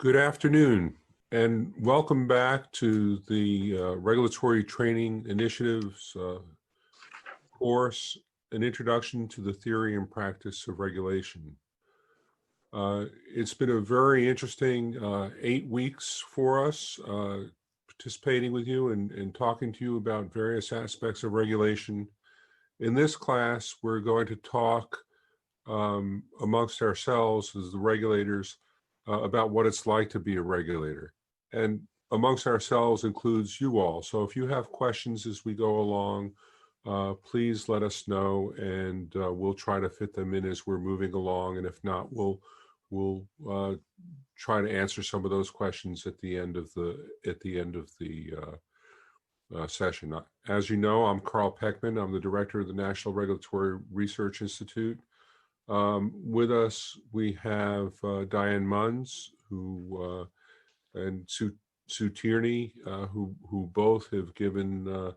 Good afternoon, and welcome back to the Regulatory Training Initiatives course, An Introduction to the Theory and Practice of Regulation. It's been a very interesting 8 weeks for us, participating with you and talking to you about various aspects of regulation. In this class, we're going to talk amongst ourselves as the regulators about what it's like to be a regulator. And amongst ourselves includes you all. So if you have questions as we go along, please let us know, and we'll try to fit them in as we're moving along. And if not, we'll try to answer some of those questions at the end of the session. As you know, I'm Carl Peckman. I'm the director of the National Regulatory Research Institute. With us, we have Diane Munns, and Sue Tierney, who both have given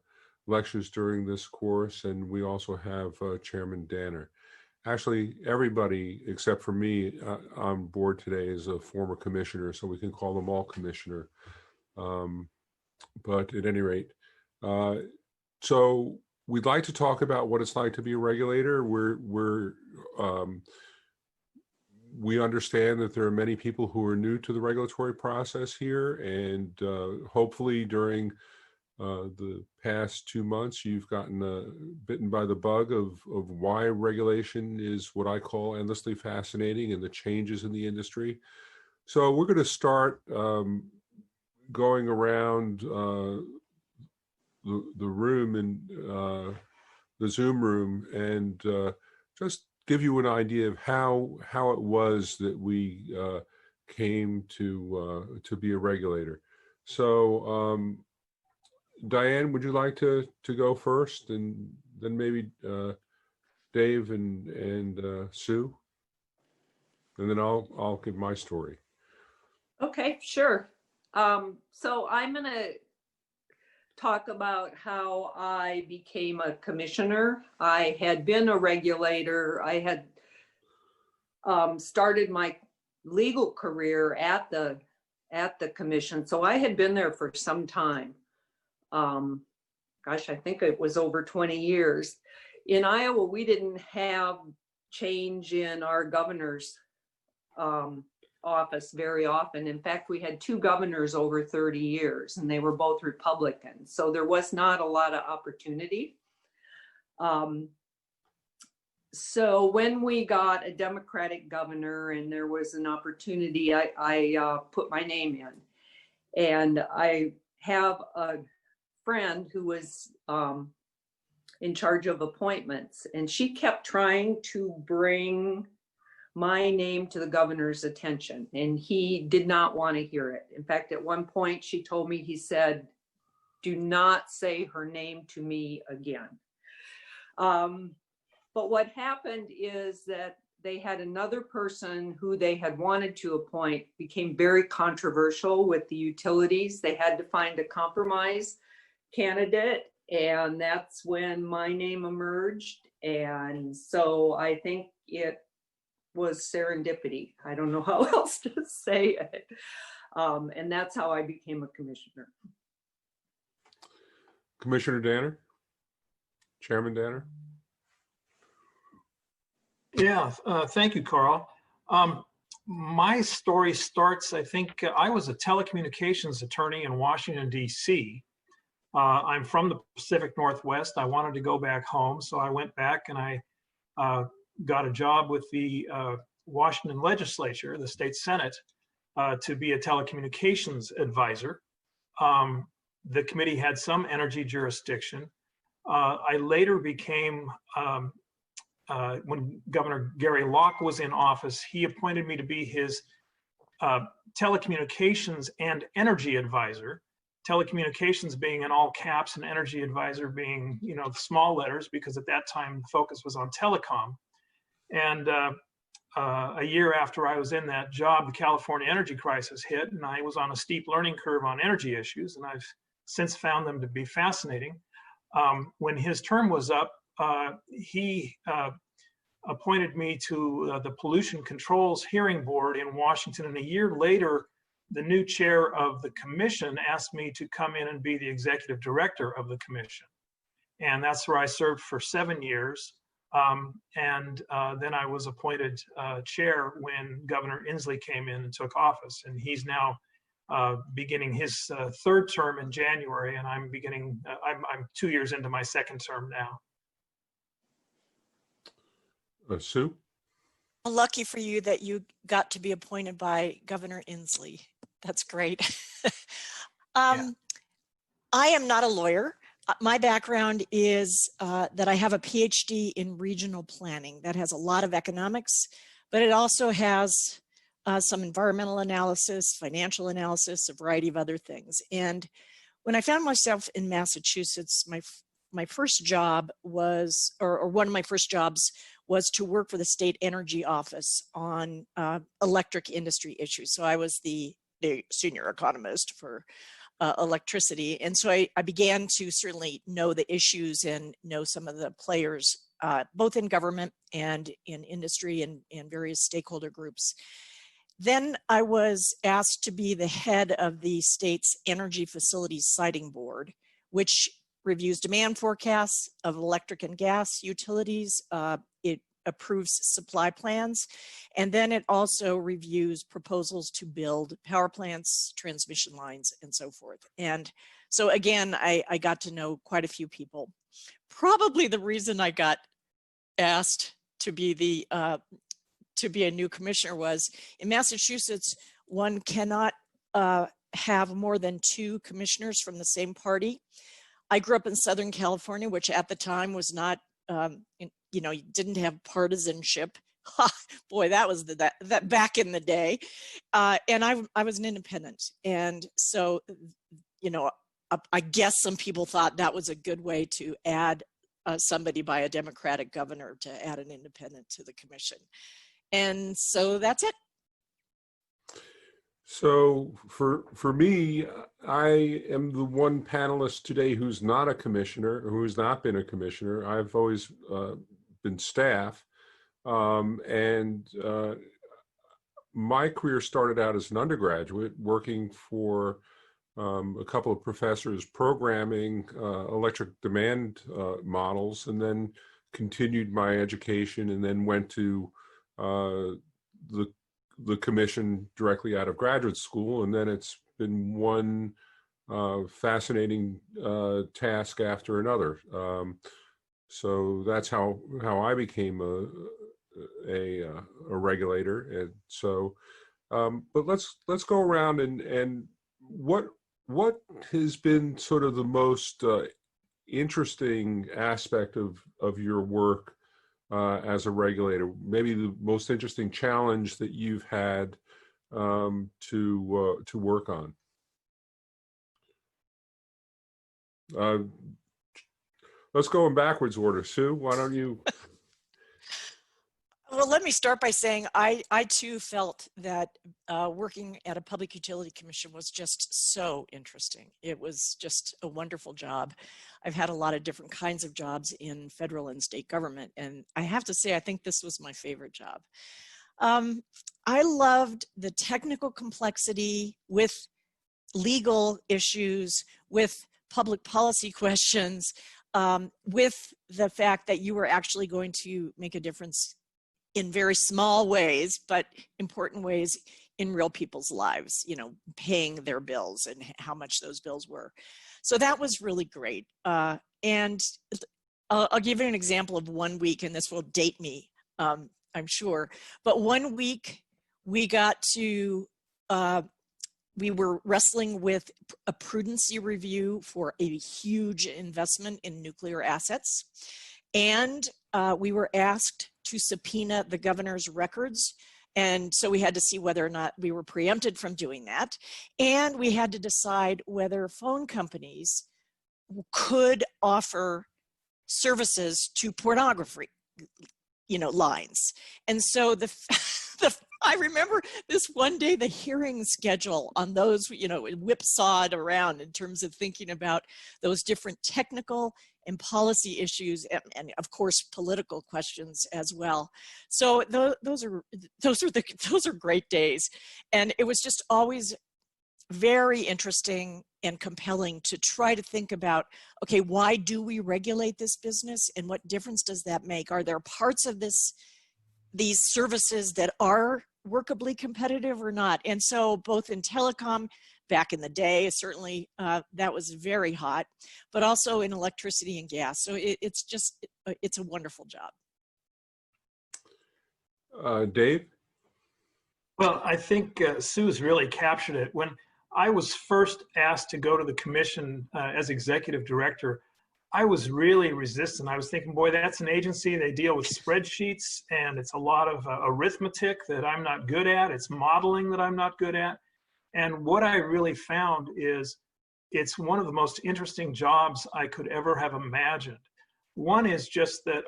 lectures during this course, and we also have Chairman Danner. Actually, everybody except for me on board today is a former commissioner, so we can call them all commissioner. But at any rate, so we'd like to talk about what it's like to be a regulator. We understand that there are many people who are new to the regulatory process here, and hopefully during the past 2 months, you've gotten bitten by the bug of why regulation is what I call endlessly fascinating and the changes in the industry. So we're going to start going around the room and the Zoom room, and just give you an idea of how it was that we came to be a regulator. So Diane, would you like to go first, and then maybe Dave and Sue, and then I'll give my story. Okay, sure. So I'm going to talk about how I became a commissioner. I had been a regulator. I had started my legal career at the commission, so I had been there for some time. Gosh, I think it was over 20 years. In Iowa, we didn't have change in our governor's office very often. In fact, we had 2 governors over 30 years, and they were both Republicans. So there was not a lot of opportunity. So when we got a Democratic governor and there was an opportunity, I put my name in. And I have a friend who was in charge of appointments, and she kept trying to bring my name to the governor's attention, and he did not want to hear it. In fact, at one point she told me, he said, "Do not say her name to me again." But what happened is that they had another person who they had wanted to appoint, became very controversial with the utilities. They had to find a compromise candidate, and that's when my name emerged. And so I think it was serendipity. I don't know how else to say it. And that's how I became a commissioner. Commissioner Danner? Chairman Danner? Yeah, thank you, Carl. My story starts, I think, I was a telecommunications attorney in Washington, D.C. I'm from the Pacific Northwest. I wanted to go back home, so I went back and I got a job with the Washington legislature, the state senate, to be a telecommunications advisor. The committee had some energy jurisdiction. I later became, when Governor Gary Locke was in office, he appointed me to be his telecommunications and energy advisor. Telecommunications being in all caps and energy advisor being, the small letters, because at that time the focus was on telecom. And a year after I was in that job, the California energy crisis hit, and I was on a steep learning curve on energy issues, and I've since found them to be fascinating. When his term was up, he appointed me to the Pollution Controls Hearing Board in Washington, and a year later, the new chair of the commission asked me to come in and be the executive director of the commission. And that's where I served for 7 years. Then I was appointed chair when Governor Inslee came in and took office. And he's now beginning his third term in January, and I'm 2 years into my second term now. Sue? Lucky for you that you got to be appointed by Governor Inslee. That's great. Yeah. I am not a lawyer. My background is that I have a PhD in regional planning that has a lot of economics, but it also has some environmental analysis, financial analysis, a variety of other things. And when I found myself in Massachusetts, my first job was, or one of my first jobs was to work for the state energy office on electric industry issues. So I was the senior economist for electricity. And so I began to certainly know the issues and know some of the players, both in government and in industry and various stakeholder groups. Then I was asked to be the head of the state's Energy Facilities Siting Board, which reviews demand forecasts of electric and gas utilities. It approves supply plans, and then it also reviews proposals to build power plants, transmission lines, and so forth. And so again, I got to know quite a few people. Probably the reason I got asked to be a new commissioner was in Massachusetts, one cannot have more than 2 commissioners from the same party. I grew up in Southern California, which at the time was not, you didn't have partisanship. Boy, that was that back in the day. And I was an independent. And so, I guess some people thought that was a good way to add somebody by a Democratic governor, to add an independent to the commission. And so that's it. So for me, I am the one panelist today who's not a commissioner, who has not been a commissioner. I've always been staff. My career started out as an undergraduate working for a couple of professors programming electric demand models, and then continued my education, and then went to the commission directly out of graduate school. And then it's been one fascinating task after another. So that's how I became a regulator. And so, but let's go around and what has been sort of the most interesting aspect of your work as a regulator, maybe the most interesting challenge that you've had to work on? Let's go in backwards order. Sue, why don't you? Well, let me start by saying I too felt that working at a public utility commission was just so interesting. It was just a wonderful job. I've had a lot of different kinds of jobs in federal and state government, and I have to say I think this was my favorite job. I loved the technical complexity with legal issues, with public policy questions, with the fact that you were actually going to make a difference in very small ways, but important ways in real people's lives, paying their bills and how much those bills were. So that was really great. And I'll give you an example of 1 week, and this will date me, I'm sure. But 1 week we got to, we were wrestling with a prudency review for a huge investment in nuclear assets. And we were asked to subpoena the governor's records. And so we had to see whether or not we were preempted from doing that. And we had to decide whether phone companies could offer services to pornography, lines. And so I remember this one day, the hearing schedule on those, whipsawed around in terms of thinking about those different technical and policy issues, and of course political questions as well. So those are great days, and it was just always very interesting and compelling to try to think about, okay, why do we regulate this business and what difference does that make? Are there parts of these services that are workably competitive or not? And so both in telecom back in the day, certainly that was very hot, but also in electricity and gas. So it's a wonderful job. Dave? Well, I think Sue's really captured it. When I was first asked to go to the commission as executive director, I was really resistant. I was thinking, boy, that's an agency. They deal with spreadsheets, and it's a lot of arithmetic that I'm not good at. It's modeling that I'm not good at. And what I really found is it's one of the most interesting jobs I could ever have imagined. One is just that,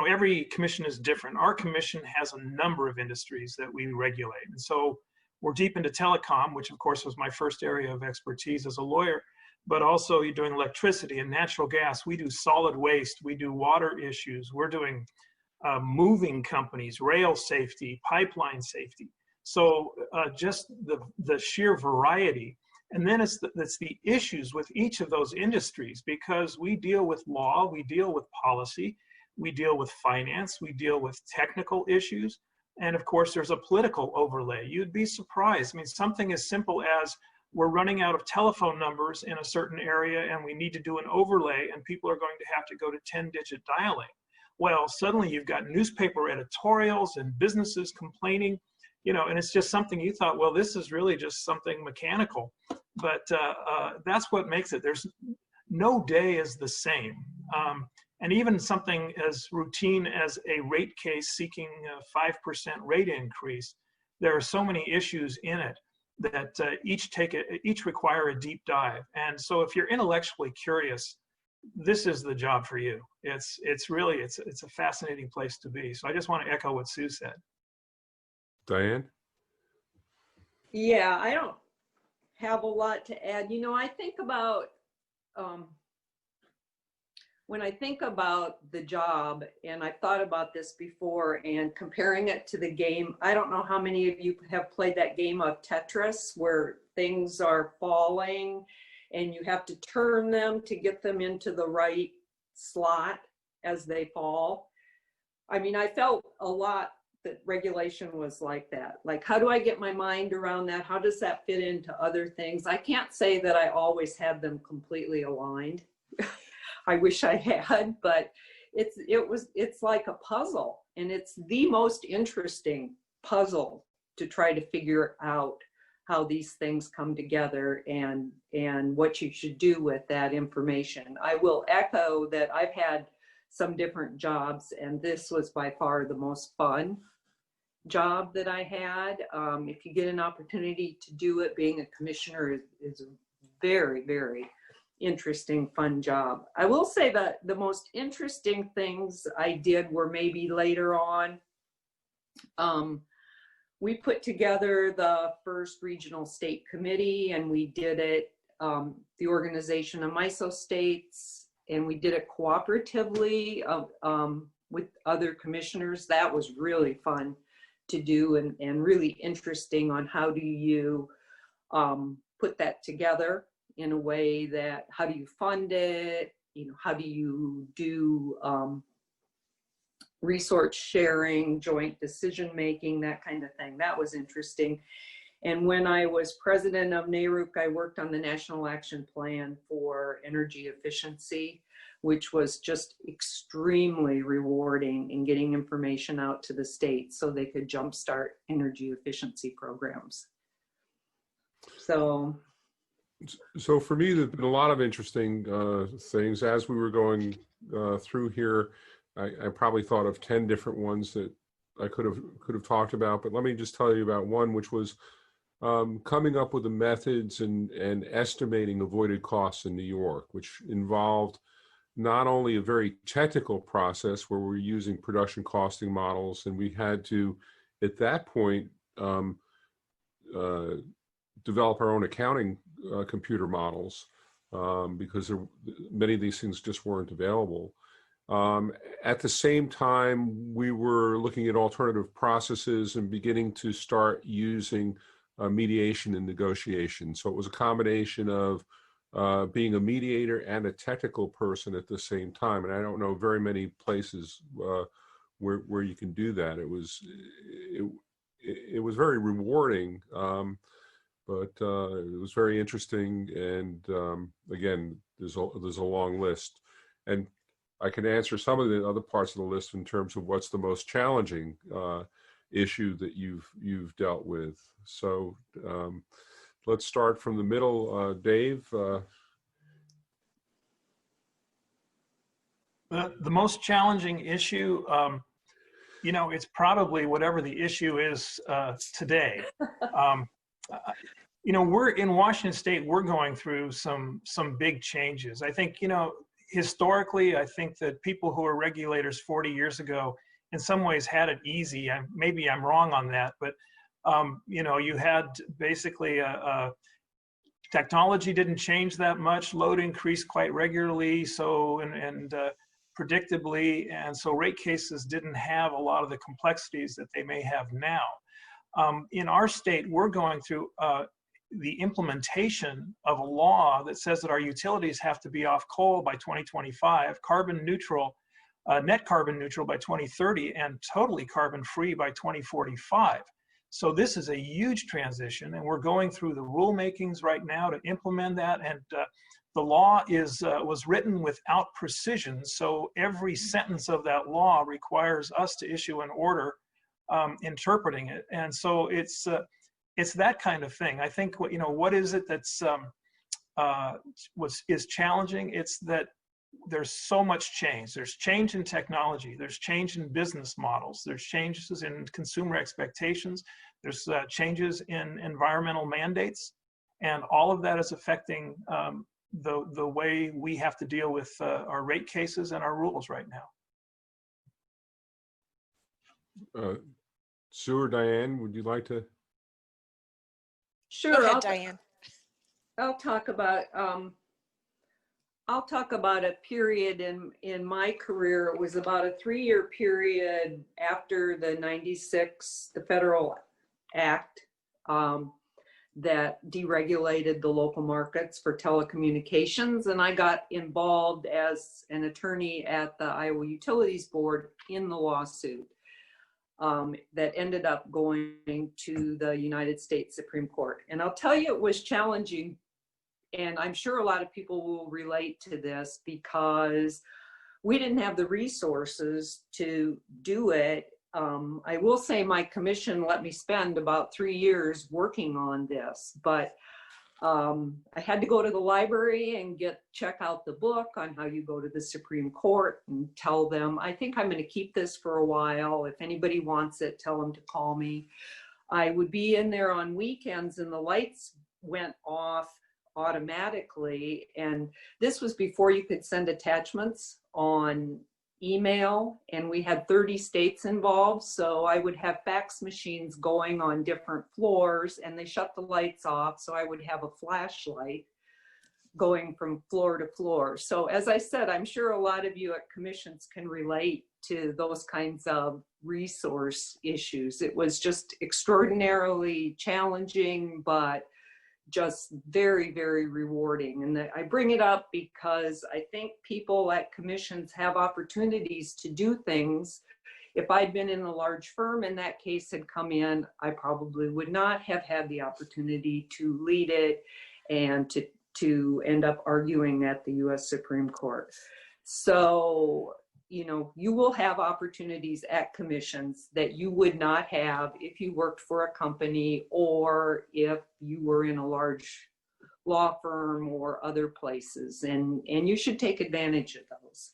every commission is different. Our commission has a number of industries that we regulate. And so we're deep into telecom, which of course was my first area of expertise as a lawyer, but also you're doing electricity and natural gas. We do solid waste. We do water issues. We're doing moving companies, rail safety, pipeline safety. So just the sheer variety. And then it's the issues with each of those industries, because we deal with law, we deal with policy, we deal with finance, we deal with technical issues. And of course, there's a political overlay. You'd be surprised. I mean, something as simple as we're running out of telephone numbers in a certain area and we need to do an overlay and people are going to have to go to 10-digit dialing. Well, suddenly you've got newspaper editorials and businesses complaining, and it's just something you thought, well, this is really just something mechanical. But that's what makes it. There's no day is the same. And even something as routine as a rate case seeking a 5% rate increase, there are so many issues in it that each require a deep dive. And so if you're intellectually curious, this is the job for you. It's a fascinating place to be. So I just want to echo what Sue said. Diane? Yeah, I don't have a lot to add. I think about when I think about the job, and I've thought about this before, and comparing it to the game, I don't know how many of you have played that game of Tetris where things are falling and you have to turn them to get them into the right slot as they fall. I mean, I felt a lot that regulation was like that. Like, how do I get my mind around that? How does that fit into other things? I can't say that I always had them completely aligned. I wish I had, but it's like a puzzle, and it's the most interesting puzzle to try to figure out how these things come together and what you should do with that information. I will echo that I've had some different jobs, and this was by far the most fun job that I had. If you get an opportunity to do it, being a commissioner is a very, very interesting, fun job. I will say that the most interesting things I did were maybe later on. We put together the first regional state committee, and we did it, the organization of MISO states, and we did it cooperatively with other commissioners. That was really fun to do, and really interesting on how do you put that together in a way that, how do you fund it? How do you do resource sharing, joint decision making, that kind of thing. That was interesting. And when I was president of NRRI, I worked on the National Action Plan for Energy Efficiency, which was just extremely rewarding in getting information out to the states so they could jumpstart energy efficiency programs. So for me, there's been a lot of interesting things. As we were going through here, I probably thought of 10 different ones that I could have talked about, but let me just tell you about one, which was coming up with the methods and estimating avoided costs in New York, which involved not only a very technical process where we're using production costing models, and we had to, at that point, develop our own accounting computer models because many of these things just weren't available. At the same time, we were looking at alternative processes and beginning to start using mediation and negotiation. So it was a combination of being a mediator and a technical person at the same time. And I don't know very many places where you can do that. It was very rewarding, but it was very interesting. And again, there's a long list, and I can answer some of the other parts of the list in terms of what's the most challenging issue that you've dealt with. So let's start from the middle. Dave. The most challenging issue, it's probably whatever the issue is today. We're in Washington State, we're going through some big changes. I think, historically, I think that people who were regulators 40 years ago in some ways had it easy. Maybe I'm wrong on that, but you had basically technology didn't change that much. Load increased quite regularly, so and predictably, and so rate cases didn't have a lot of the complexities that they may have now. In our state, we're going through the implementation of a law that says that our utilities have to be off coal by 2025, carbon neutral, net carbon neutral by 2030, and totally carbon free by 2045. So this is a huge transition, and we're going through the rulemakings right now to implement that. And the law was written without precision, so every sentence of that law requires us to issue an order interpreting it. And so it's that kind of thing. I think what is it that's is challenging? It's that there's so much change. There's change in technology. There's change in business models. There's changes in consumer expectations. There's changes in environmental mandates, and all of that is affecting the way we have to deal with our rate cases and our rules right now. Sue or Diane, would you like to? Sure. Go ahead, Diane. I'll talk about a period in my career. It was about a 3-year period after the 96, the Federal Act that deregulated the local markets for telecommunications. And I got involved as an attorney at the Iowa Utilities Board in the lawsuit that ended up going to the United States Supreme Court. And I'll tell you, it was challenging. And I'm sure a lot of people will relate to this because we didn't have the resources to do it. I will say my commission let me spend about 3 years working on this, but I had to go to the library and check out the book on how you go to the Supreme Court and tell them, I think I'm going to keep this for a while. If anybody wants it, tell them to call me. I would be in there on weekends and the lights went off automatically. And this was before you could send attachments on email, and we had 30 states involved. So I would have fax machines going on different floors and they shut the lights off. So I would have a flashlight going from floor to floor. So as I said, I'm sure a lot of you at commissions can relate to those kinds of resource issues. It was just extraordinarily challenging, but just very, very rewarding. And I bring it up because I think people at commissions have opportunities to do things. If I'd been in a large firm and that case had come in, I probably would not have had the opportunity to lead it and to end up arguing at the US Supreme Court. So, you will have opportunities at commissions that you would not have if you worked for a company or if you were in a large law firm or other places, and you should take advantage of those.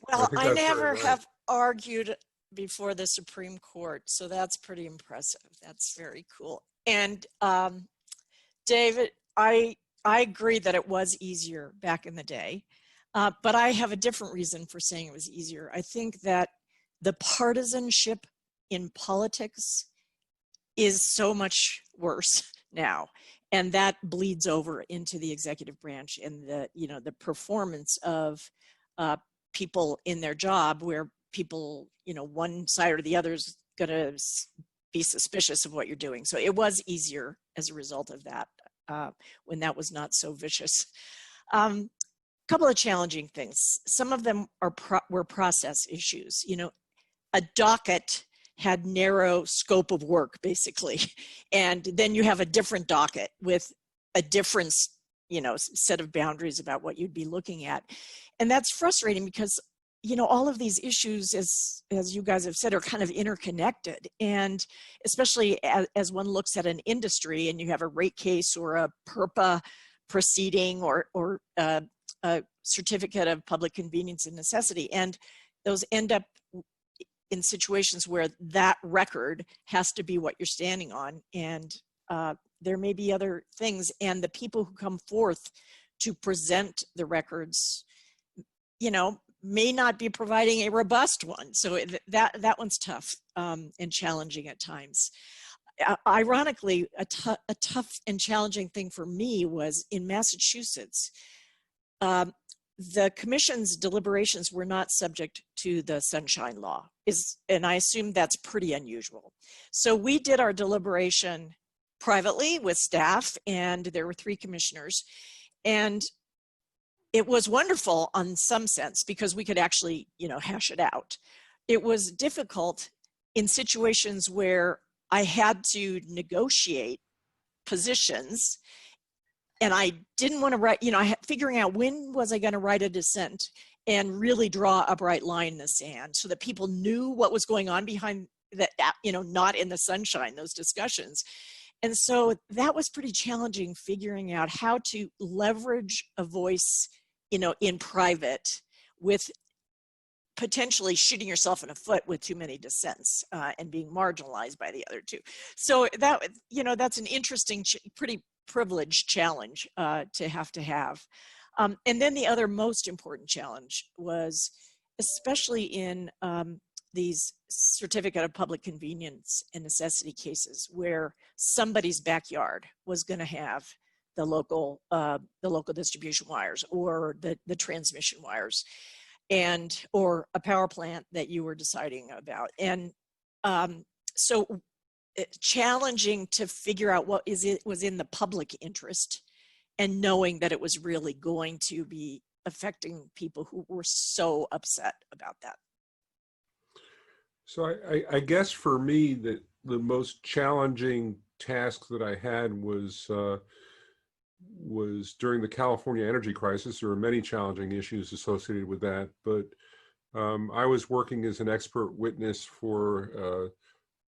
Well, I never have argued before the Supreme Court, so that's pretty impressive. That's very cool. And David, I agree that it was easier back in the day. But I have a different reason for saying it was easier. I think that the partisanship in politics is so much worse now, and that bleeds over into the executive branch and the performance of people in their job, where people, one side or the other is going to be suspicious of what you're doing. So it was easier as a result of that when that was not so vicious. Couple of challenging things. Some of them were process issues. You know, a docket had narrow scope of work, basically. And then you have a different docket with a different, you know, set of boundaries about what you'd be looking at. And that's frustrating because, you know, all of these issues, as you guys have said, are kind of interconnected. And especially as one looks at an industry and you have a rate case or a PERPA proceeding or a certificate of public convenience and necessity. And those end up in situations where that record has to be what you're standing on. And there may be other things. And the people who come forth to present the records, you know, may not be providing a robust one. So that one's tough and challenging at times. Ironically, a tough and challenging thing for me was in Massachusetts. The commission's deliberations were not subject to the Sunshine Law, and I assume that's pretty unusual. So we did our deliberation privately with staff, and there were 3 commissioners, and it was wonderful on some sense because we could actually, you know, hash it out. It was difficult in situations where I had to negotiate positions. And I didn't want to write, you know, figuring out when was I going to write a dissent and really draw a bright line in the sand so that people knew what was going on behind that, you know, not in the sunshine, those discussions. And so that was pretty challenging, figuring out how to leverage a voice, you know, in private with potentially shooting yourself in the foot with too many dissents and being marginalized by the other 2. So that, you know, that's an interesting, pretty privileged challenge to have. And then the other most important challenge was, especially in these certificate of public convenience and necessity cases where somebody's backyard was going to have the local distribution wires or the transmission wires, and or a power plant that you were deciding about. And so challenging to figure out what was in the public interest and knowing that it was really going to be affecting people who were so upset about that. So I guess for me, the most challenging task that I had was during the California energy crisis. There were many challenging issues associated with that, but I was working as an expert witness for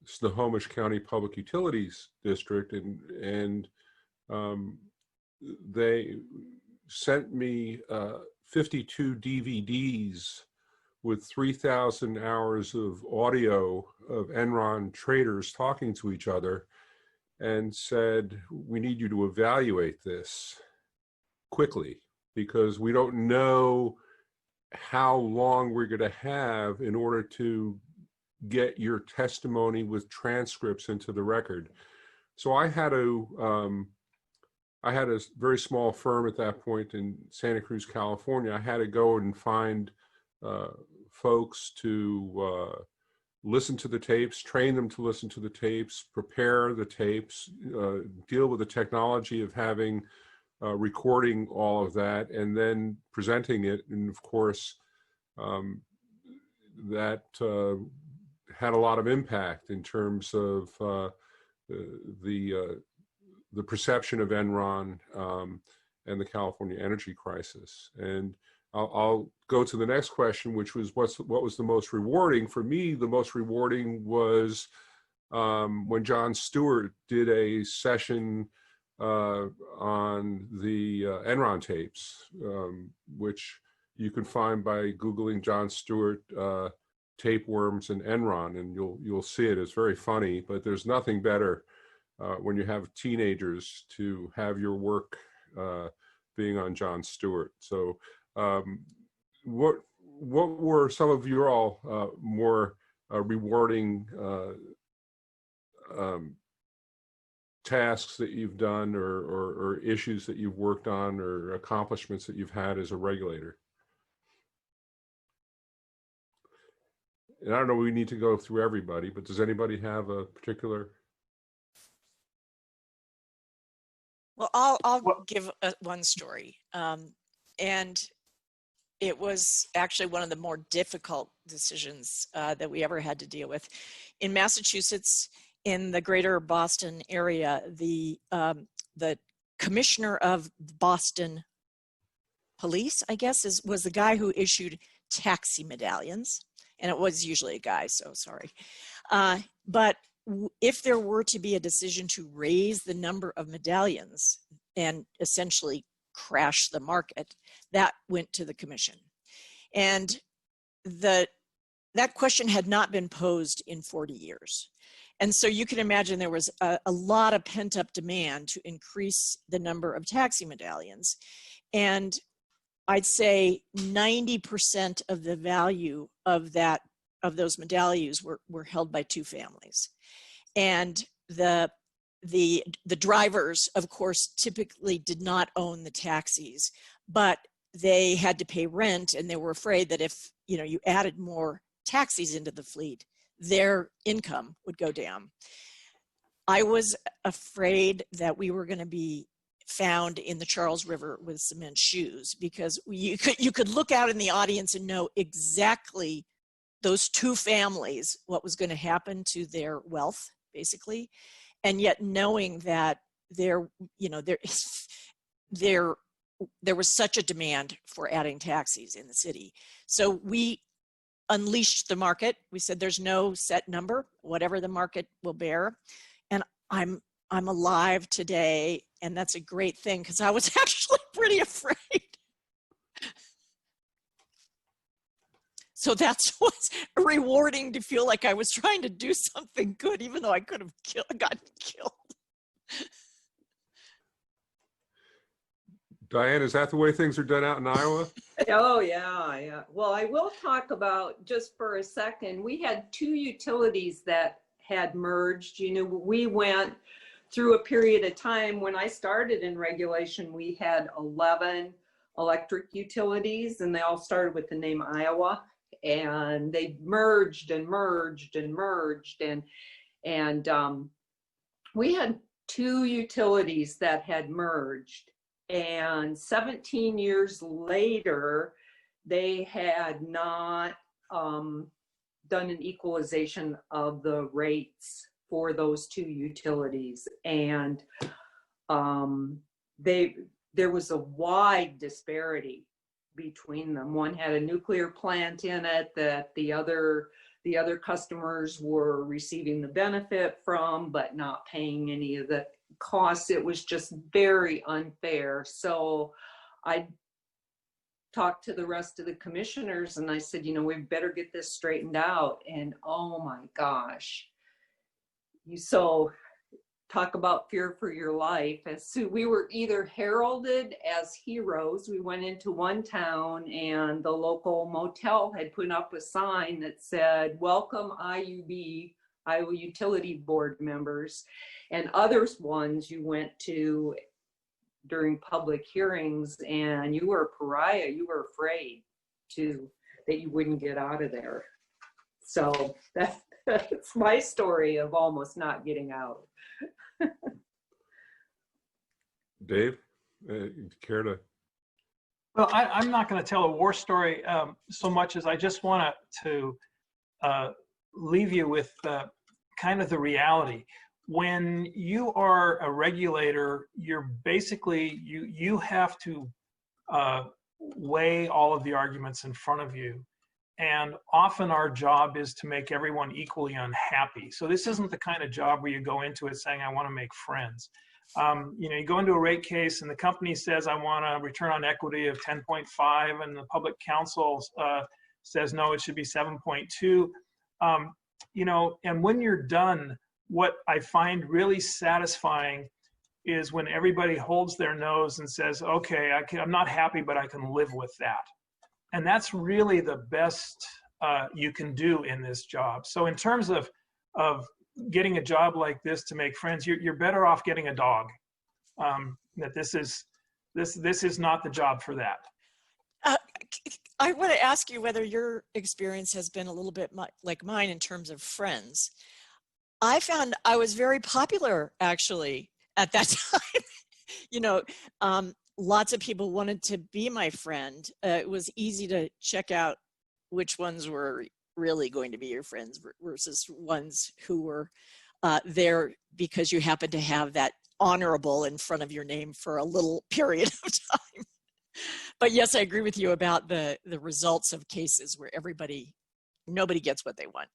Snohomish County Public Utilities District, and they sent me 52 DVDs with 3,000 hours of audio of Enron traders talking to each other and said, we need you to evaluate this quickly because we don't know how long we're going to have in order to get your testimony with transcripts into the record. So I had a very small firm at that point in Santa Cruz, California. I had to go and find folks to listen to the tapes, train them to listen to the tapes, prepare the tapes, deal with the technology of having recording all of that and then presenting it. And of course, that had a lot of impact in terms of the perception of Enron and the California energy crisis. And I'll go to the next question, which was what was the most rewarding? For me, the most rewarding was when Jon Stewart did a session on the Enron tapes, which you can find by Googling Jon Stewart tapeworms and Enron, and you'll see it. It's very funny, but there's nothing better when you have teenagers to have your work being on Jon Stewart. So what were some of your all more rewarding tasks that you've done or issues that you've worked on or accomplishments that you've had as a regulator? And I don't know, we need to go through everybody, but does anybody have a particular? Well, I'll Well- give one story. And it was actually one of the more difficult decisions that we ever had to deal with. In Massachusetts, in the greater Boston area, the commissioner of Boston Police, I guess, was the guy who issued taxi medallions. And it was usually a guy, so sorry. But if there were to be a decision to raise the number of medallions and essentially crash the market, that went to the commission. And that question had not been posed in 40 years. And so you can imagine there was a lot of pent-up demand to increase the number of taxi medallions. And I'd say 90% of the value of those medallions were held by two families. And the drivers, of course, typically did not own the taxis, but they had to pay rent, and they were afraid that if you added more taxis into the fleet, their income would go down. I was afraid that we were going to be found in the Charles River with cement shoes, because you could look out in the audience and know exactly those two families, what was going to happen to their wealth, basically. And yet knowing that there was such a demand for adding taxis in the city. So we unleashed the market. We said there's no set number, whatever the market will bear. And I'm alive today, and that's a great thing, because I was actually pretty afraid. So that's what's rewarding, to feel like I was trying to do something good, even though I could have gotten killed. Diane, is that the way things are done out in Iowa? Oh, yeah. Well, I will talk about, just for a second, we had two utilities that had merged. We went through a period of time when I started in regulation, we had 11 electric utilities, and they all started with the name Iowa, and they merged and merged and merged. And we had two utilities that had merged. And 17 years later, they had not done an equalization of the rates for those two utilities. And there was a wide disparity between them. One had a nuclear plant in it that the other customers were receiving the benefit from, but not paying any of the costs. It was just very unfair. So I talked to the rest of the commissioners, and I said, we better get this straightened out. And oh my gosh, so talk about fear for your life. So we were either heralded as heroes. We went into one town, and the local motel had put up a sign that said, "Welcome IUB, Iowa Utility Board members." And others ones you went to during public hearings, and you were a pariah. You were afraid that you wouldn't get out of there. So that's my story of almost not getting out. Dave, care to? Well, I'm not going to tell a war story so much as I just want to leave you with kind of the reality. When you are a regulator, you're basically, you have to weigh all of the arguments in front of you. And often our job is to make everyone equally unhappy. So this isn't the kind of job where you go into it saying, I want to make friends. You go into a rate case and the company says, I want a return on equity of 10.5, and the public counsel says, no, it should be 7.2. And when you're done, what I find really satisfying is when everybody holds their nose and says, okay, I'm not happy, but I can live with that. And that's really the best you can do in this job. So in terms of getting a job like this to make friends, you're better off getting a dog. That this is not the job for that. I want to ask you whether your experience has been a little bit like mine in terms of friends. I found I was very popular actually at that time. You know, lots of people wanted to be my friend. It was easy to check out which ones were really going to be your friends versus ones who were there because you happen to have that honorable in front of your name for a little period of time. But yes, I agree with you about the results of cases where nobody gets what they want.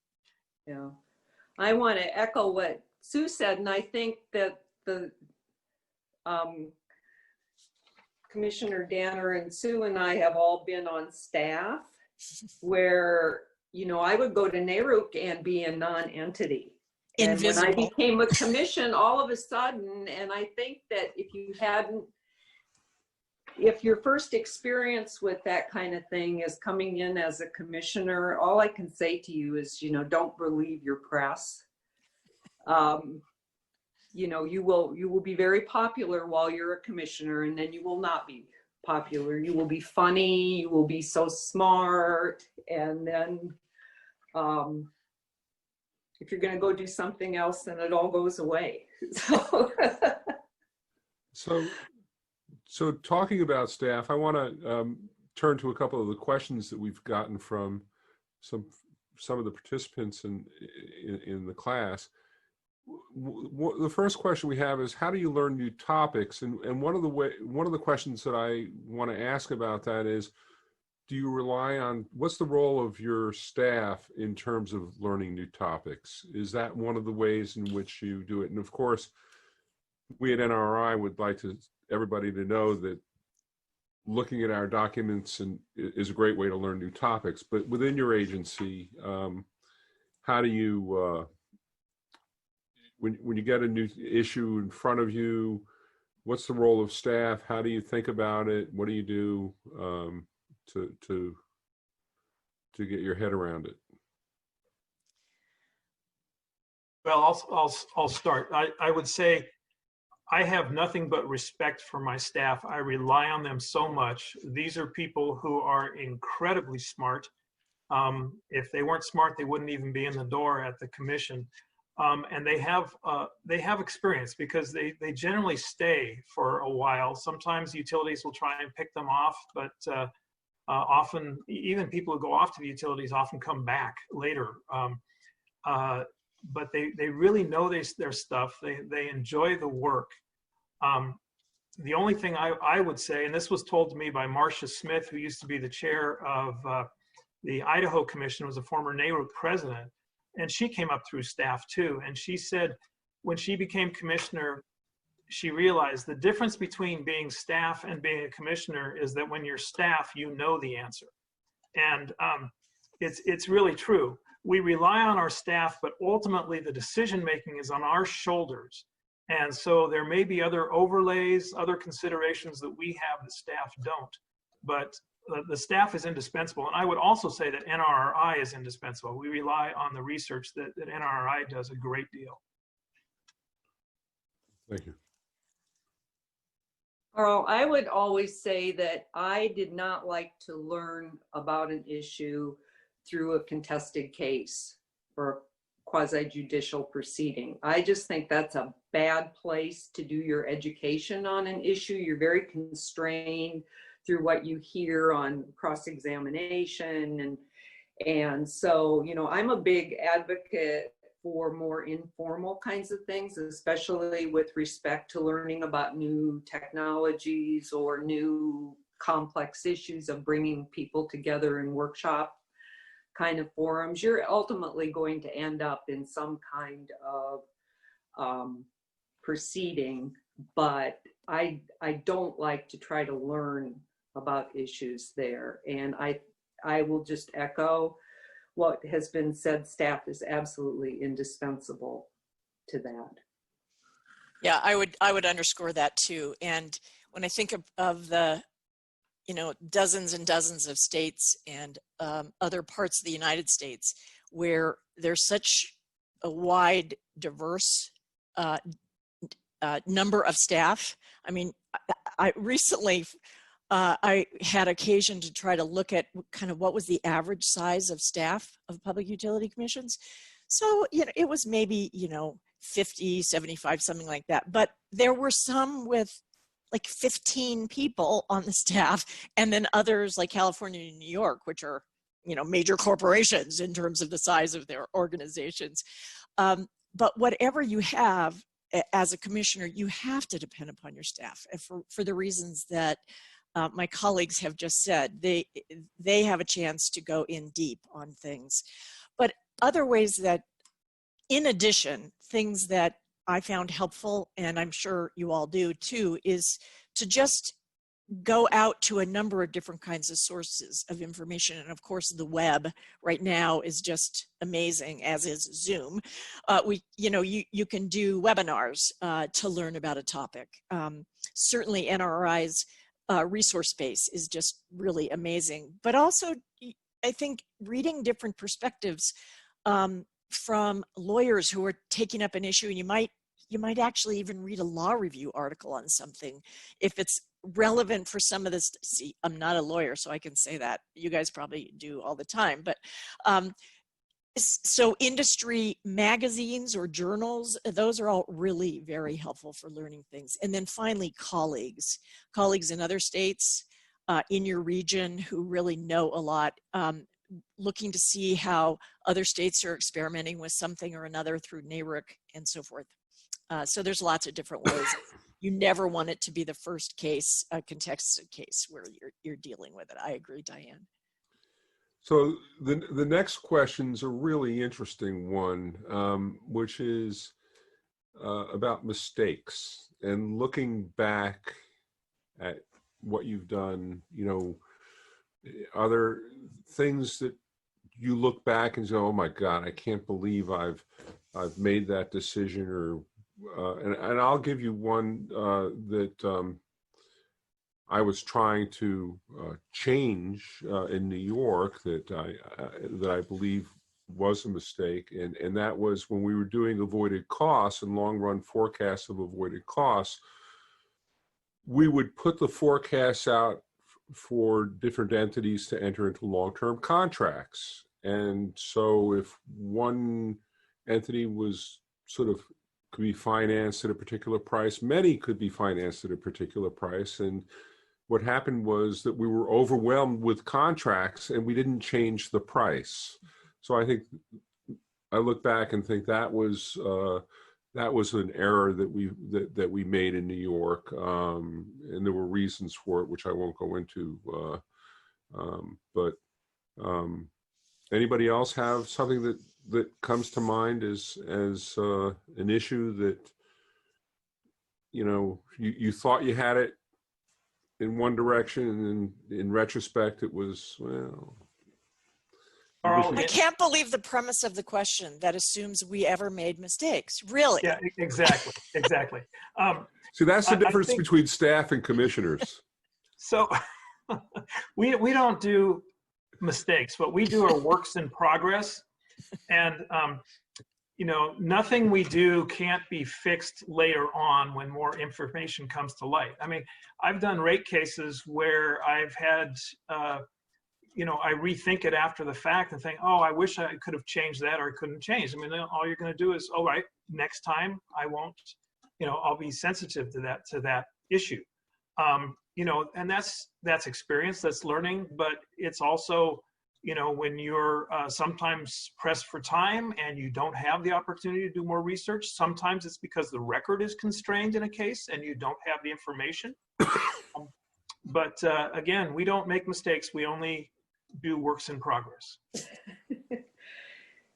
Yeah. I want to echo what Sue said, and I think that the Commissioner Danner and Sue and I have all been on staff where, you know, I would go to NRRI and be a non-entity. And when I became a commission, all of a sudden, and I think that if your first experience with that kind of thing is coming in as a commissioner, all I can say to you is, you know, don't believe your press. You know, you will be very popular while you're a commissioner, and then you will not be popular. You will be funny, you will be so smart, and then if you're going to go do something else, then it all goes away. So talking about staff, I want to turn to a couple of the questions that we've gotten from some of the participants in the class. The first question we have is, how do you learn new topics? And one of the questions that I want to ask about that is, do you rely on, what's the role of your staff in terms of learning new topics? Is that one of the ways in which you do it? And of course, we at NRRI would like everybody to know that looking at our documents is a great way to learn new topics. But within your agency, how do you, when you get a new issue in front of you, what's the role of staff? How do you think about it? What do you do to get your head around it? Well, I'll start. I would say I have nothing but respect for my staff. I rely on them so much. These are people who are incredibly smart. If they weren't smart, they wouldn't even be in the door at the commission. And they have experience because they generally stay for a while. Sometimes utilities will try and pick them off, but often even people who go off to the utilities often come back later. But they really know their stuff. They enjoy the work. The only thing I would say, and this was told to me by Marcia Smith, who used to be the chair of the Idaho Commission, was a former NRRI president, and she came up through staff too. And she said when she became commissioner, she realized the difference between being staff and being a commissioner is that when you're staff, you know the answer. And it's really true. We rely on our staff, but ultimately the decision-making is on our shoulders. And so there may be other overlays, other considerations that we have that staff don't, but the staff is indispensable. And I would also say that NRRI is indispensable. We rely on the research that NRRI does a great deal. Thank you. Carl, I would always say that I did not like to learn about an issue through a contested case or a quasi-judicial proceeding. I just think that's a bad place to do your education on an issue. You're very constrained through what you hear on cross-examination. And so, you know, I'm a big advocate for more informal kinds of things, especially with respect to learning about new technologies or new complex issues of bringing people together in workshop kind of forums. You're ultimately going to end up in some kind of proceeding, but I don't like to try to learn about issues there. And I will just echo what has been said. Staff is absolutely indispensable to that. Yeah, I would underscore that too. And when I think of the, you know, dozens and dozens of states and other parts of the United States where there's such a wide, diverse number of staff. I mean, I recently I had occasion to try to look at kind of what was the average size of staff of public utility commissions. So, it was maybe, 50, 75, something like that. But there were some with like 15 people on the staff, and then others like California and New York, which are, major corporations in terms of the size of their organizations. But whatever you have as a commissioner, you have to depend upon your staff for the reasons that my colleagues have just said. They have a chance to go in deep on things. But other ways that, in addition, things that I found helpful, and I'm sure you all do too, is to just go out to a number of different kinds of sources of information. And of course, the web right now is just amazing, as is Zoom. You can do webinars to learn about a topic. Certainly NRRI's resource base is just really amazing. But also, I think reading different perspectives from lawyers who are taking up an issue, and you might actually even read a law review article on something if it's relevant for some of this. See, I'm not a lawyer, so I can say that. You guys probably do all the time. But so industry magazines or journals, those are all really very helpful for learning things. And then finally, colleagues in other states, in your region, who really know a lot, looking to see how other states are experimenting with something or another through NRRI and so forth. So there's lots of different ways. You never want it to be the first case, a contested case where you're dealing with it. I agree, Diane. So the next question's a really interesting one, which is about mistakes and looking back at what you've done. Are there things that you look back and say, "Oh my God, I can't believe I've made that decision," or and I'll give you one that I was trying to change in New York that I believe was a mistake, and that was when we were doing avoided costs and long-run forecasts of avoided costs. We would put the forecasts out for different entities to enter into long-term contracts, and so if one entity was could be financed at a particular price, many could be financed at a particular price, and what happened was that we were overwhelmed with contracts and we didn't change the price. So I think I look back and think that was an error that we made in New York, and there were reasons for it, which I won't go into. But anybody else have something that comes to mind as an issue that you thought you had it in one direction, and in retrospect it was, well. I can't believe the premise of the question that assumes we ever made mistakes. Really? Yeah, exactly. See, that's the difference between staff and commissioners. So we don't do mistakes. What we do are works in progress, and nothing we do can't be fixed later on when more information comes to light. I mean, I've done rate cases where I've had, I rethink it after the fact and think, oh, I wish I could have changed that, or I couldn't change. I mean, all you're going to do is, all right, next time I won't, I'll be sensitive to that issue. And that's experience, that's learning, but it's also, when you're sometimes pressed for time and you don't have the opportunity to do more research, sometimes it's because the record is constrained in a case and you don't have the information. But again, we don't make mistakes. We only do works in progress.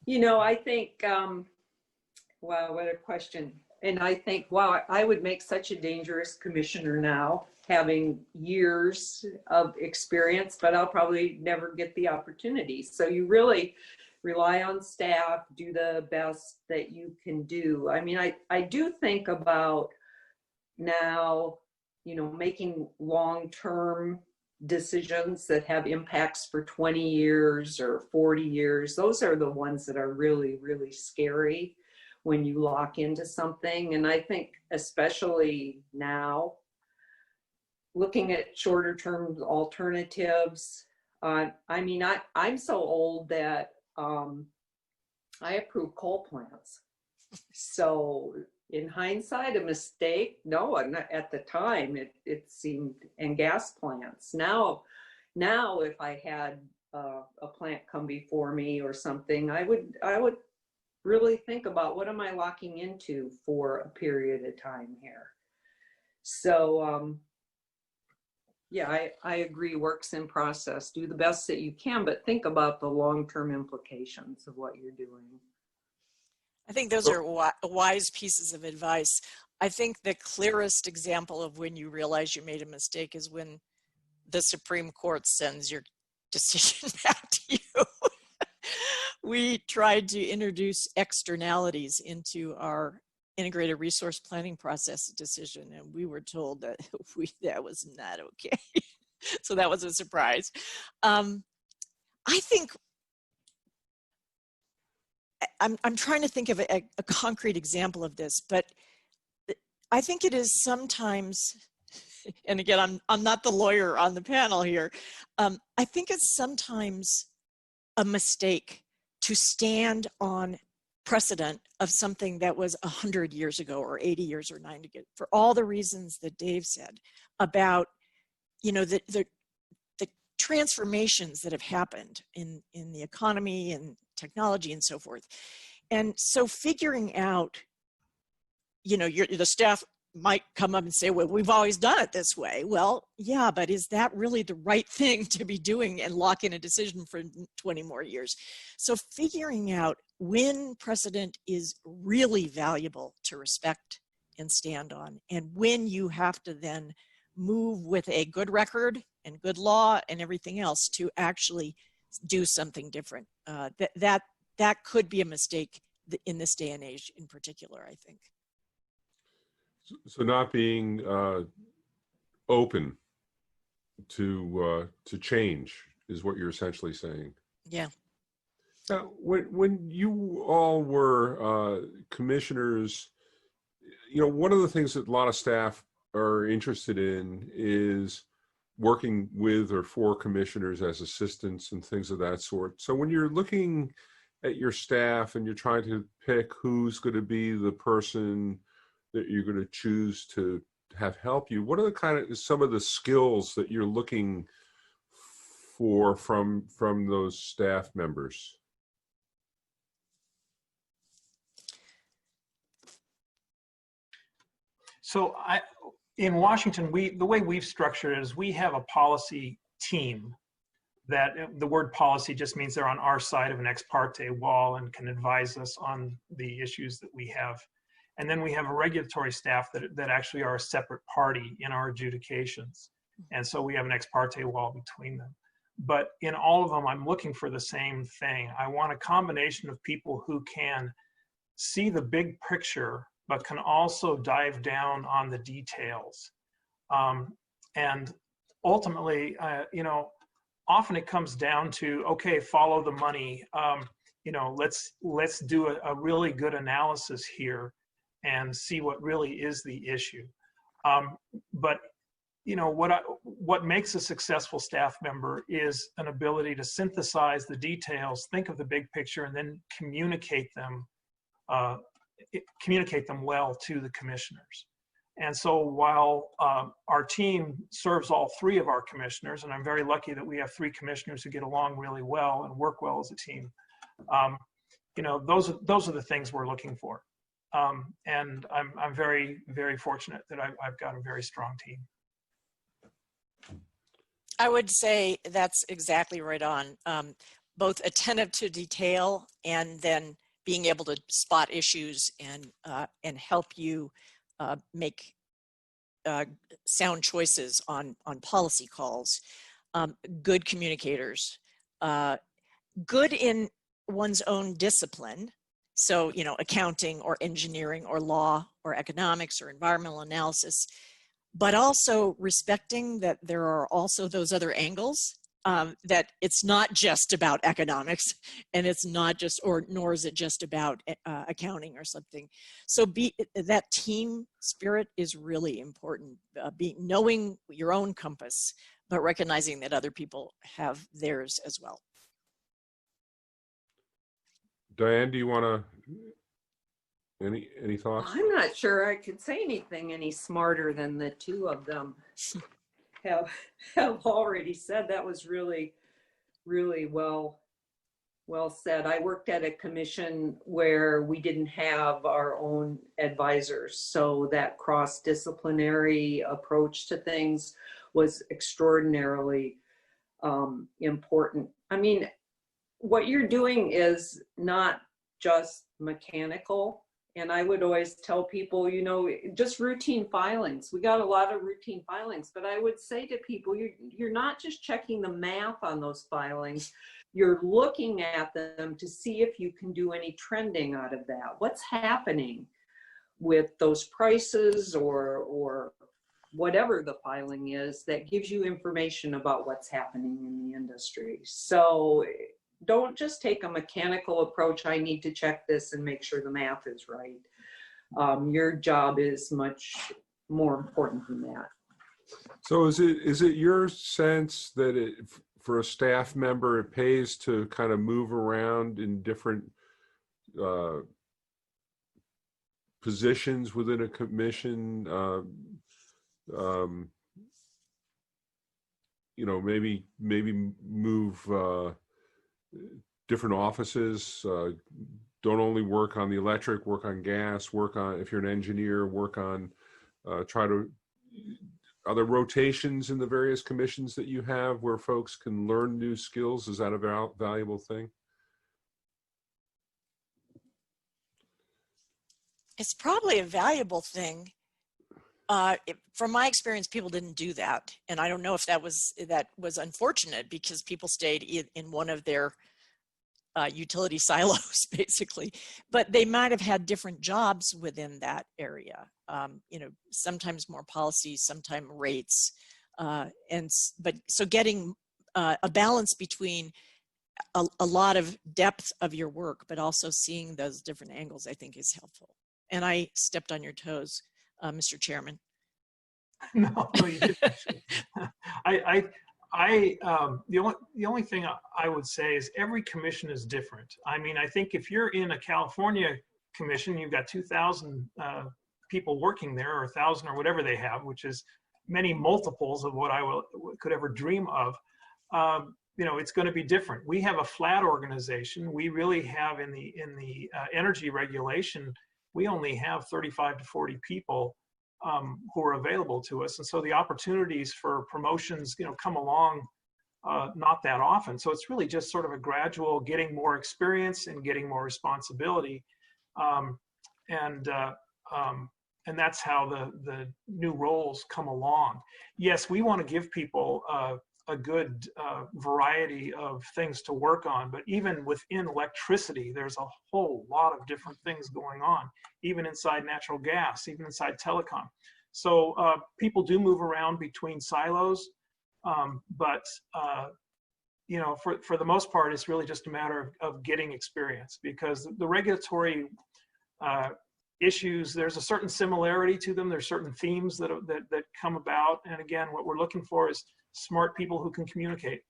I think, wow, what a question. And I think, wow, I would make such a dangerous commissioner now, having years of experience, but I'll probably never get the opportunity. So you really rely on staff, do the best that you can do. I mean, I do think about now, making long-term decisions that have impacts for 20 years or 40 years. Those are the ones that are really, really scary when you lock into something. And I think especially now, looking at shorter term alternatives. I mean, I'm so old that I approve coal plants. So in hindsight, a mistake? No, at the time it seemed, and gas plants. Now if I had a plant come before me or something, I would really think about what am I locking into for a period of time here. So yeah, I agree, works in process. Do the best that you can, but think about the long-term implications of what you're doing. I think those are wise pieces of advice. I think the clearest example of when you realize you made a mistake is when the Supreme Court sends your decision back to you. We tried to introduce externalities into our integrated resource planning process decision, and we were told that that was not okay. So that was a surprise. I think I'm trying to think of a concrete example of this, but I think it is sometimes, and again, I'm not the lawyer on the panel here. I think it's sometimes a mistake to stand on precedent of something that was 100 years ago or 80 years or 90 years, for all the reasons that Dave said about, you know, the transformations that have happened in the economy and technology and so forth. And so figuring out, you know, the staff might come up and say, well, we've always done it this way. Well, yeah, but is that really the right thing to be doing and lock in a decision for 20 more years? So figuring out when precedent is really valuable to respect and stand on, and when you have to then move with a good record and good law and everything else to actually do something different. That could be a mistake in this day and age in particular, I think. So not being open to change is what you're essentially saying. Yeah. Now, when you all were commissioners, you know, one of the things that a lot of staff are interested in is working with or for commissioners as assistants and things of that sort. So when you're looking at your staff and you're trying to pick who's going to be the person that you're going to choose to have help you, what are some of the skills that you're looking for from those staff members? So in Washington, the way we've structured it is we have a policy team that the word policy just means they're on our side of an ex parte wall and can advise us on the issues that we have. And then we have a regulatory staff that actually are a separate party in our adjudications. And so we have an ex parte wall between them. But in all of them, I'm looking for the same thing. I want a combination of people who can see the big picture, but can also dive down on the details. And ultimately, you know, often it comes down to, okay, follow the money. You know, let's do a really good analysis here and see what really is the issue. But you know, what makes a successful staff member is an ability to synthesize the details, think of the big picture, and then communicate them well to the commissioners. And so while our team serves all three of our commissioners, and I'm very lucky that we have three commissioners who get along really well and work well as a team, you know, those are the things we're looking for. And I'm very, very fortunate that I've got a very strong team. I would say that's exactly right on. Both attentive to detail and then being able to spot issues and help you make sound choices on policy calls. Good communicators, good in one's own discipline. So, you know, accounting or engineering or law or economics or environmental analysis, but also respecting that there are also those other angles that it's not just about economics, and it's not just, or nor is it just about accounting or something. So that team spirit is really important. Knowing your own compass, but recognizing that other people have theirs as well. Diane, do you want to, any thoughts? I'm not sure I could say anything any smarter than the two of them have already said. That was really, really well said. I worked at a commission where we didn't have our own advisors, so that cross-disciplinary approach to things was extraordinarily important. I mean, what you're doing is not just mechanical. And I would always tell people, you know, just routine filings. We got a lot of routine filings, but I would say to people, you're not just checking the math on those filings. You're looking at them to see if you can do any trending out of that. What's happening with those prices or whatever the filing is that gives you information about what's happening in the industry. So don't just take a mechanical approach. I need to check this and make sure the math is right. Your job is much more important than that. So is it your sense that for a staff member, it pays to kind of move around in different positions within a commission? You know, maybe move different offices, don't only work on the electric, work on gas, work on, if you're an engineer, work on, are there rotations in the various commissions that you have where folks can learn new skills? Is that a valuable thing? It's probably a valuable thing. From my experience, people didn't do that. And I don't know if that was unfortunate, because people stayed in one of their utility silos, basically. But they might have had different jobs within that area. You know, sometimes more policies, sometimes rates. So getting a balance between a lot of depth of your work, but also seeing those different angles, I think is helpful. And I stepped on your toes, Mr. Chairman. No, you didn't. The only thing I would say is every commission is different. I mean, I think if you're in a California commission, you've got 2,000 people working there, or 1,000 or whatever they have, which is many multiples of what I could ever dream of. You know, it's going to be different. We have a flat organization. We really have in the energy regulation, we only have 35 to 40 people who are available to us. And so the opportunities for promotions, you know, come along not that often. So it's really just sort of a gradual getting more experience and getting more responsibility. And that's how the new roles come along. Yes, we want to give people a good variety of things to work on, but even within electricity, there's a whole lot of different things going on, even inside natural gas, even inside telecom. So people do move around between silos, but you know, for the most part, it's really just a matter of getting experience, because the regulatory issues, there's a certain similarity to them. There's certain themes that come about. And again, what we're looking for is smart people who can communicate.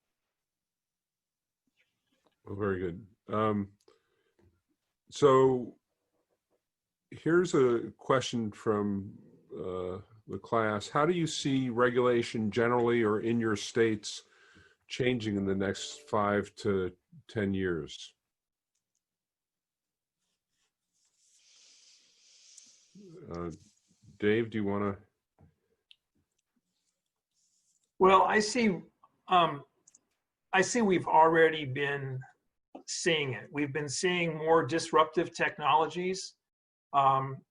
Well, very good. So here's a question from the class. How do you see regulation generally or in your states changing in the next 5 to 10 years? Dave, do you want to? Well, I see we've already been seeing it. We've been seeing more disruptive technologies,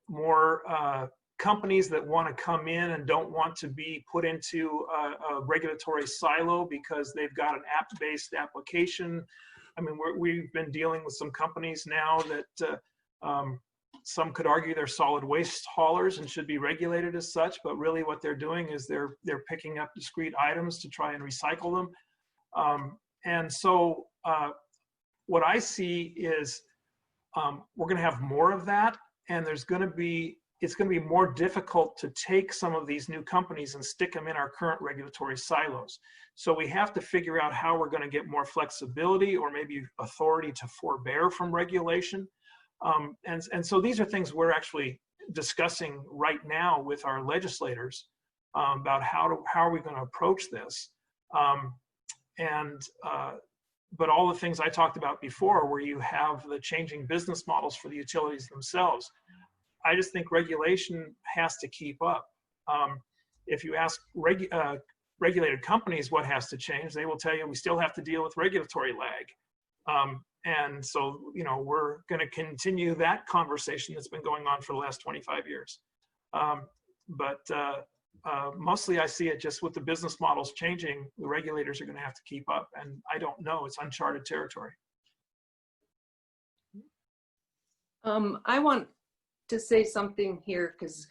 more companies that want to come in and don't want to be put into a regulatory silo because they've got an app-based application. I mean, we've been dealing with some companies now that some could argue they're solid waste haulers and should be regulated as such, but really what they're doing is they're picking up discrete items to try and recycle them. And so what I see is we're going to have more of that, and it's going to be more difficult to take some of these new companies and stick them in our current regulatory silos. So we have to figure out how we're going to get more flexibility or maybe authority to forbear from regulation. And so these are things we're actually discussing right now with our legislators about how are we going to approach this. But all the things I talked about before, where you have the changing business models for the utilities themselves, I just think regulation has to keep up. If you ask regulated companies what has to change, they will tell you we still have to deal with regulatory lag. And so, we're going to continue that conversation that's been going on for the last 25 years. But mostly I see it just with the business models changing, the regulators are going to have to keep up. And I don't know, it's uncharted territory. I want to say something here because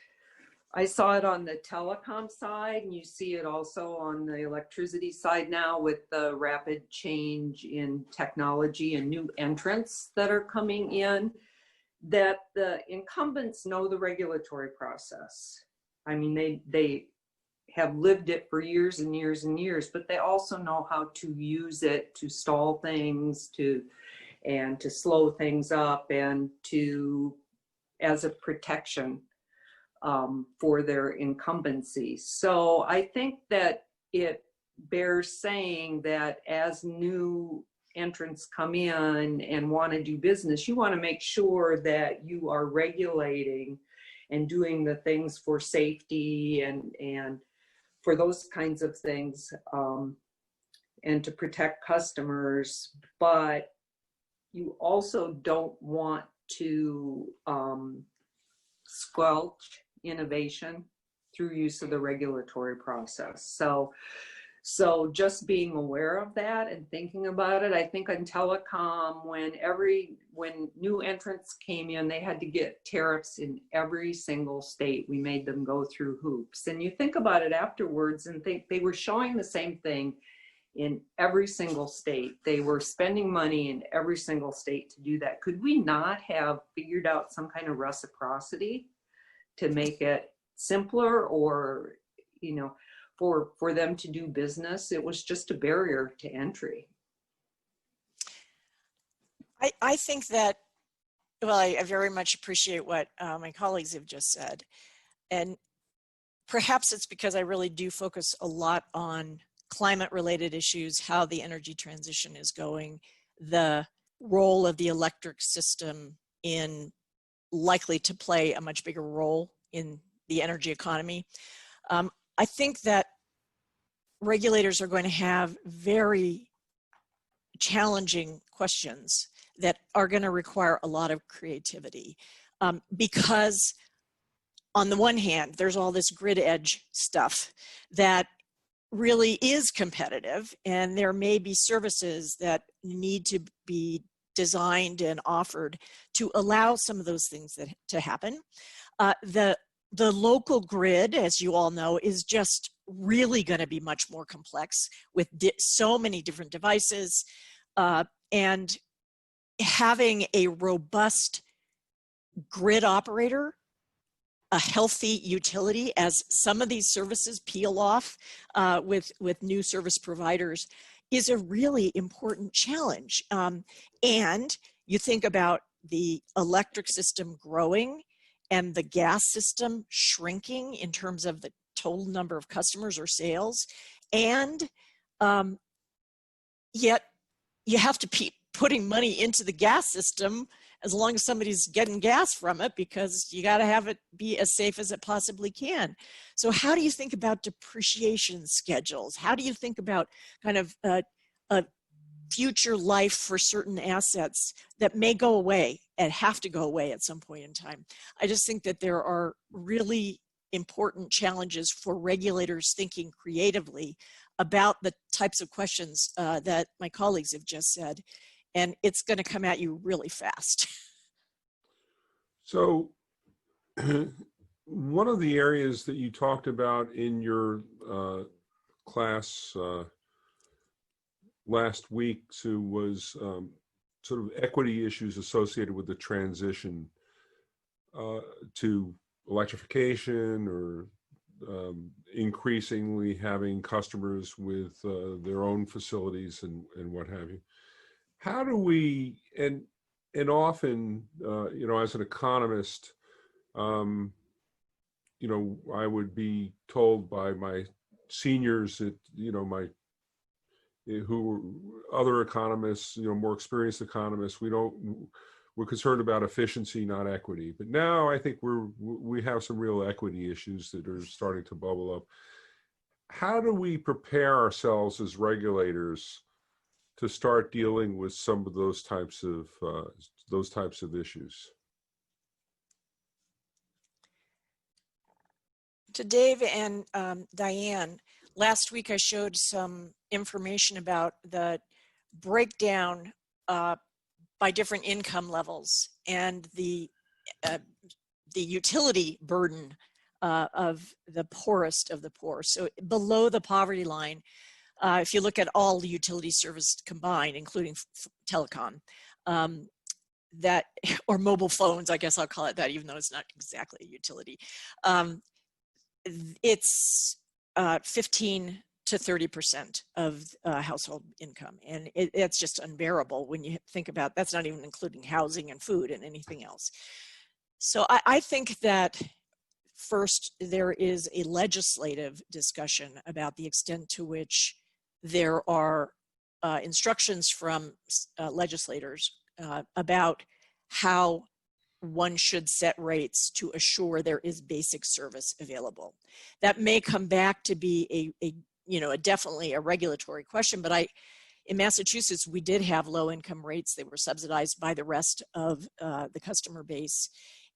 I saw it on the telecom side, and you see it also on the electricity side now with the rapid change in technology and new entrants that are coming in, that the incumbents know the regulatory process. I mean, they have lived it for years and years and years, but they also know how to use it to stall things, and to slow things up, and as a protection for their incumbency. So I think that it bears saying that as new entrants come in and want to do business, you want to make sure that you are regulating and doing the things for safety and for those kinds of things, and to protect customers. But you also don't want to squelch innovation through use of the regulatory process. So just being aware of that and thinking about it. I think on telecom, when new entrants came in, they had to get tariffs in every single state. We made them go through hoops. And you think about it afterwards and think they were showing the same thing in every single state. They were spending money in every single state to do that. Could we not have figured out some kind of reciprocity to make it simpler, or, for them to do business? It was just a barrier to entry. I think that, well, I very much appreciate what my colleagues have just said. And perhaps it's because I really do focus a lot on climate-related issues, how the energy transition is going, the role of the electric system in likely to play a much bigger role in the energy economy. I think that regulators are going to have very challenging questions that are going to require a lot of creativity, because on the one hand, there's all this grid edge stuff that really is competitive, and there may be services that need to be designed and offered to allow some of those things to happen. The local grid, as you all know, is just really going to be much more complex with so many different devices, and having a robust grid operator, a healthy utility, as some of these services peel off with new service providers, is a really important challenge. And you think about the electric system growing and the gas system shrinking in terms of the total number of customers or sales, and yet you have to keep putting money into the gas system as long as somebody's getting gas from it, because you got to have it be as safe as it possibly can. So how do you think about depreciation schedules? How do you think about kind of a future life for certain assets that may go away and have to go away at some point in time? I just think that there are really important challenges for regulators thinking creatively about the types of questions that my colleagues have just said, and it's going to come at you really fast. So one of the areas that you talked about in your class last week, Sue, was sort of equity issues associated with the transition to electrification, or increasingly having customers with their own facilities and what have you. How do we, and often, as an economist, I would be told by my seniors that, other economists, more experienced economists, we're concerned about efficiency, not equity. But now I think we have some real equity issues that are starting to bubble up. How do we prepare ourselves as regulators to start dealing with some of those types of issues? To Dave and Diane, last week I showed some information about the breakdown by different income levels and the utility burden of the poorest of the poor. So below the poverty line, if you look at all the utility service combined, including telecom, or mobile phones, I guess I'll call it that, even though it's not exactly a utility, it's 15 to 30% of household income. And it's just unbearable when you think about, that's not even including housing and food and anything else. So I think that first, there is a legislative discussion about the extent to which there are instructions from legislators about how one should set rates to assure there is basic service available. That may come back to be definitely a regulatory question, but in Massachusetts, we did have low income rates. They were subsidized by the rest of the customer base.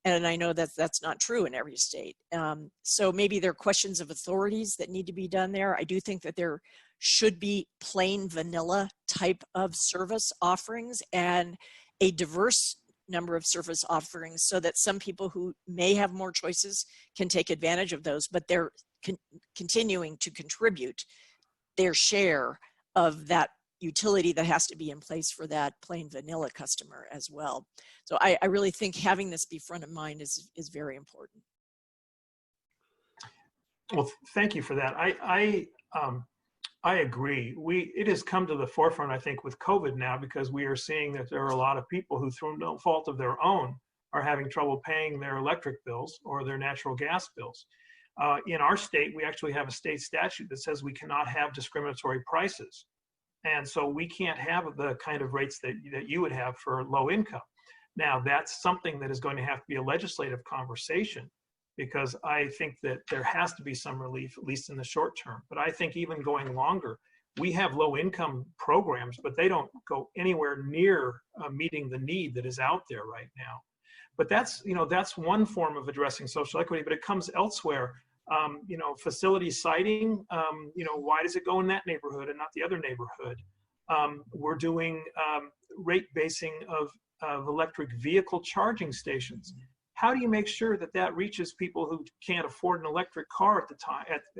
And I know that that's not true in every state. So maybe there are questions of authorities that need to be done there. I do think that there should be plain vanilla type of service offerings and a diverse number of service offerings so that some people who may have more choices can take advantage of those, but they're continuing to contribute their share of that utility that has to be in place for that plain vanilla customer as well. So I really think having this be front of mind is very important. Well, thank you for that. I agree. It has come to the forefront, I think, with COVID now, because we are seeing that there are a lot of people who, through no fault of their own, are having trouble paying their electric bills or their natural gas bills. In our state, we actually have a state statute that says we cannot have discriminatory prices. And so we can't have the kind of rates that you would have for low income. Now, that's something that is going to have to be a legislative conversation, because I think that there has to be some relief, at least in the short term. But I think even going longer, we have low income programs, but they don't go anywhere near meeting the need that is out there right now. But that's one form of addressing social equity, but it comes elsewhere. Facility siting, why does it go in that neighborhood and not the other neighborhood? We're doing rate basing of electric vehicle charging stations. How do you make sure that that reaches people who can't afford an electric car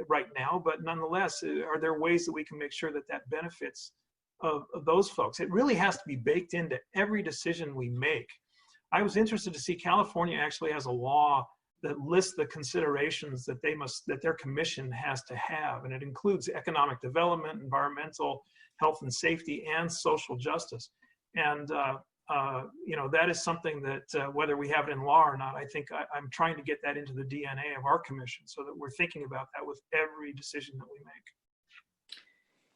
right now, but nonetheless, are there ways that we can make sure that that benefits of those folks? It really has to be baked into every decision we make. I was interested to see California actually has a law that lists the considerations that their commission has to have, and it includes economic development, environmental, health and safety, and social justice. And that is something that whether we have it in law or not, I think I'm trying to get that into the DNA of our commission so that we're thinking about that with every decision that we make.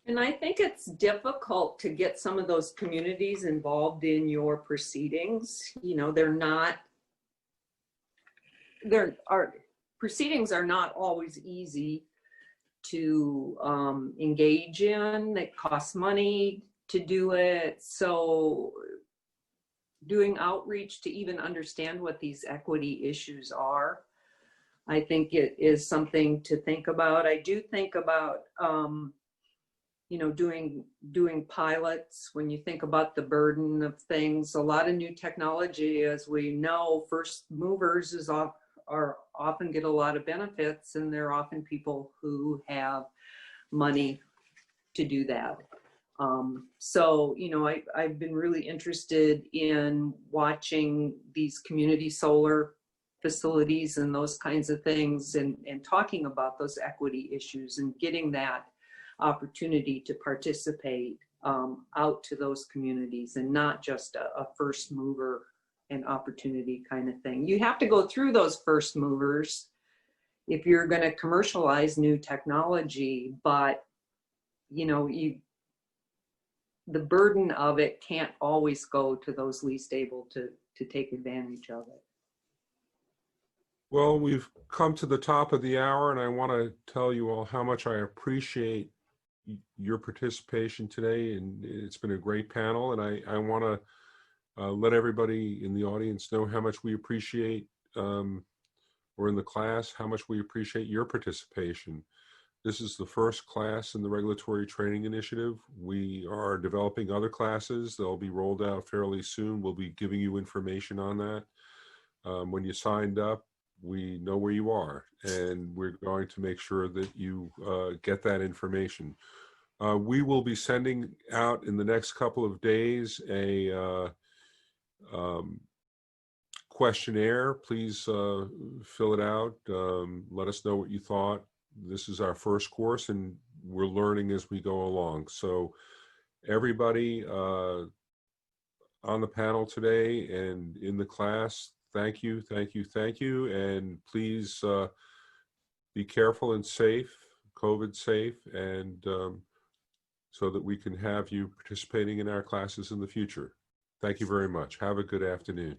And I think it's difficult to get some of those communities involved in your proceedings. Proceedings are not always easy to engage in. It costs money to do it. So doing outreach to even understand what these equity issues are, I think it is something to think about. I do think about, doing pilots. When you think about the burden of things, a lot of new technology, as we know, first movers are often get a lot of benefits, and they're often people who have money to do that. So, you know, I've been really interested in watching these community solar facilities and those kinds of things, and talking about those equity issues and getting that opportunity to participate out to those communities, and not just a first mover and opportunity kind of thing. You have to go through those first movers if you're going to commercialize new technology, but you know, the burden of it can't always go to those least able to take advantage of it. Well, we've come to the top of the hour, and I want to tell you all how much I appreciate your participation today, and it's been a great panel, and I want to let everybody in the audience know how much we appreciate, or in the class, how much we appreciate your participation. This is the first class in the Regulatory Training Initiative. We are developing other classes. They'll be rolled out fairly soon. We'll be giving you information on that. When you signed up, we know where you are, and we're going to make sure that you get that information. We will be sending out in the next couple of days a questionnaire. Please fill it out. Let us know what you thought. This is our first course, and we're learning as we go along. So everybody on the panel today and in the class, thank you, thank you, thank you. And please be careful and safe, COVID safe, and so that we can have you participating in our classes in the future. Thank you very much. Have a good afternoon.